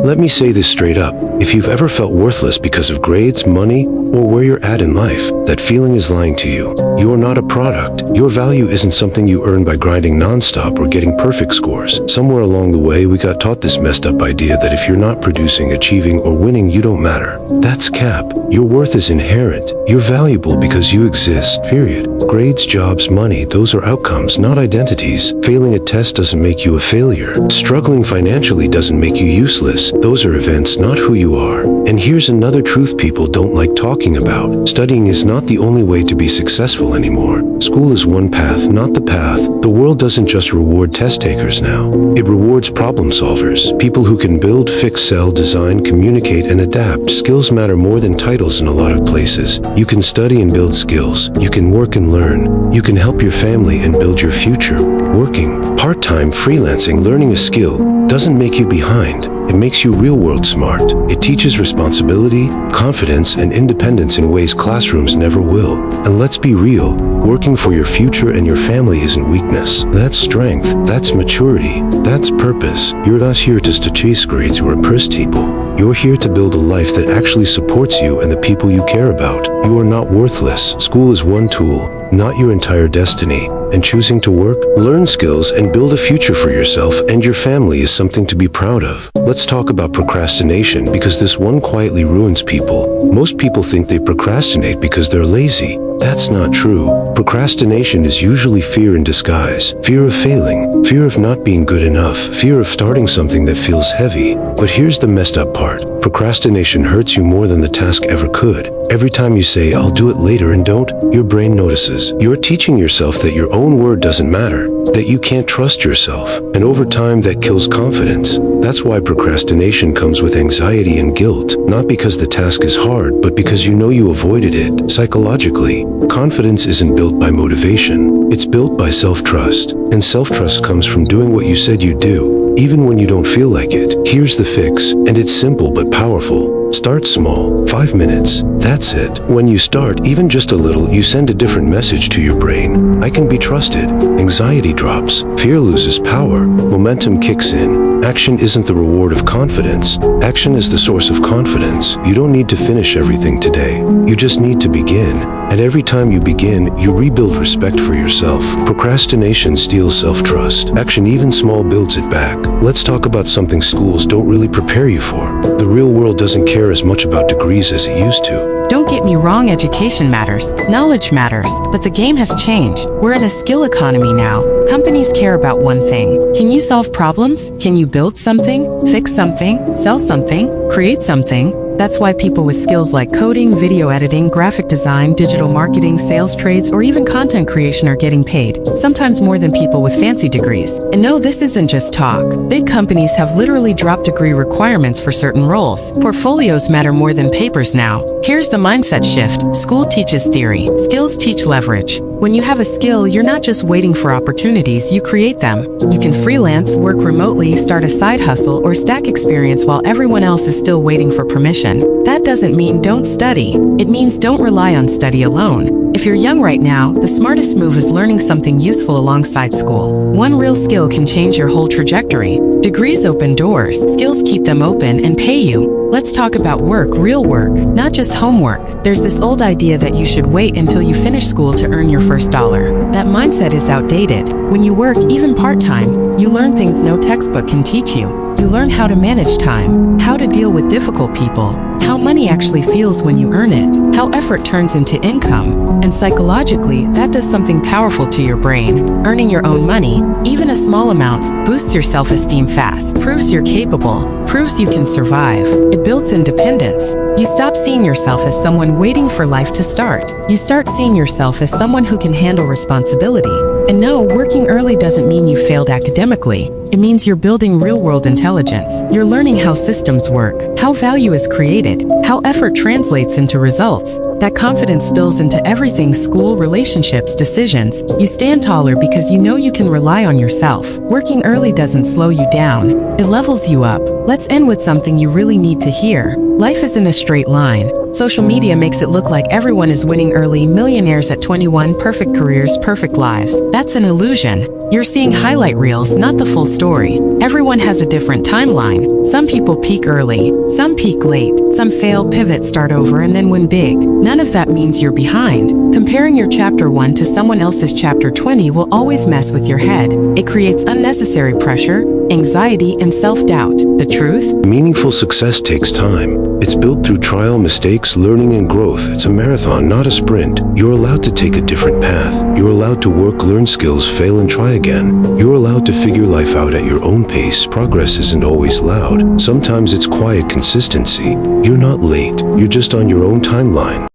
Let me say this straight up. If you've ever felt worthless because of grades, money, or where you're at in life, that feeling is lying to you. You are not a product. Your value isn't something you earn by grinding nonstop or getting perfect scores. Somewhere along the way, we got taught this messed up idea that if you're not producing, achieving, or winning, you don't matter. That's cap. Your worth is inherent. You're valuable because you exist, period. Grades, jobs, money, those are outcomes, not identities. Failing a test doesn't make you a failure. Struggling financially doesn't make you useless. Those are events, not who you are. And here's another truth people don't like talking about. Studying is not the only way to be successful anymore. School is one path, not the path. The world doesn't just reward test takers now. It rewards problem solvers, people who can build, fix, sell, design, communicate, and adapt. Skills matter more than titles in a lot of places. You can study and build skills. You can work and learn. You can help your family and build your future. Working, part-time, freelancing, learning a skill doesn't make you behind. It makes you real-world smart. It teaches responsibility, confidence, and independence in ways classrooms never will. And let's be real, working for your future and your family isn't weakness. That's strength. That's maturity. That's purpose. You're not here just to chase grades or impress people. You're here to build a life that actually supports you and the people you care about. You are not worthless. School is one tool, not your entire destiny. And choosing to work, learn skills, and build a future for yourself and your family is something to be proud of. Let's talk about procrastination, because this one quietly ruins people. Most people think they procrastinate because they're lazy. That's not true. Procrastination is usually fear in disguise. Fear of failing, fear of not being good enough, fear of starting something that feels heavy. But here's the messed up part. Procrastination hurts you more than the task ever could. Every time you say, "I'll do it later," and don't, your brain notices. You're teaching yourself that your own word doesn't matter, that you can't trust yourself. And over time, that kills confidence. That's why procrastination comes with anxiety and guilt, not because the task is hard, but because you know you avoided it. Psychologically, confidence isn't built by motivation. It's built by self-trust. And self-trust comes from doing what you said you'd do, even when you don't feel like it. Here's the fix, and it's simple but powerful. Start small, 5 minutes. That's it. When you start, even just a little, you send a different message to your brain. I can be trusted. Anxiety drops. Fear loses power. Momentum kicks in. Action isn't the reward of confidence. Action is the source of confidence. You don't need to finish everything today. You just need to begin. And every time you begin, you rebuild respect for yourself. Procrastination steals self-trust. Action, even small, builds it back. Let's talk about something schools don't really prepare you for. The real world doesn't care as much about degrees as it used to. Don't get me wrong, education matters, knowledge matters, but the game has changed. We're in a skill economy now. Companies care about one thing. Can you solve problems? Can you build something, fix something, sell something, create something? That's why people with skills like coding, video editing, graphic design, digital marketing, sales trades, or even content creation are getting paid, sometimes more than people with fancy degrees. And no, this isn't just talk. Big companies have literally dropped degree requirements for certain roles. Portfolios matter more than papers now. Here's the mindset shift. School teaches theory. Skills teach leverage. When you have a skill, you're not just waiting for opportunities, you create them. You can freelance, work remotely, start a side hustle, or stack experience while everyone else is still waiting for permission. That doesn't mean don't study. It means don't rely on study alone. If you're young right now, the smartest move is learning something useful alongside school. One real skill can change your whole trajectory. Degrees open doors, skills keep them open and pay you. Let's talk about work, real work, not just homework. There's this old idea that you should wait until you finish school to earn your first dollar. That mindset is outdated. When you work, even part-time, you learn things no textbook can teach you. You learn how to manage time, how to deal with difficult people, how money actually feels when you earn it, how effort turns into income. And psychologically, that does something powerful to your brain. Earning your own money, even a small amount, boosts your self-esteem fast, proves you're capable, proves you can survive. It builds independence. You stop seeing yourself as someone waiting for life to start. You start seeing yourself as someone who can handle responsibility. And no, working early doesn't mean you failed academically. It means you're building real-world intelligence. You're learning how systems work, how value is created, how effort translates into results. That confidence spills into everything: school, relationships, decisions. You stand taller because you know you can rely on yourself. Working early doesn't slow you down. It levels you up. Let's end with something you really need to hear. Life isn't a straight line. Social media makes it look like everyone is winning early, millionaires at 21, perfect careers, perfect lives. That's an illusion. You're seeing highlight reels, not the full story. Everyone has a different timeline. Some people peak early, some peak late, some fail, pivot, start over, and then win big. None of that means you're behind. Comparing your chapter 1 to someone else's chapter 20 will always mess with your head. It creates unnecessary pressure, anxiety, and self-doubt. The truth? Meaningful success takes time. It's built through trial, mistakes, learning, and growth. It's a marathon, not a sprint. You're allowed to take a different path. You're allowed to work, learn skills, fail, and try again. You're allowed to figure life out at your own pace. Progress isn't always loud. Sometimes it's quiet consistency. You're not late. You're just on your own timeline.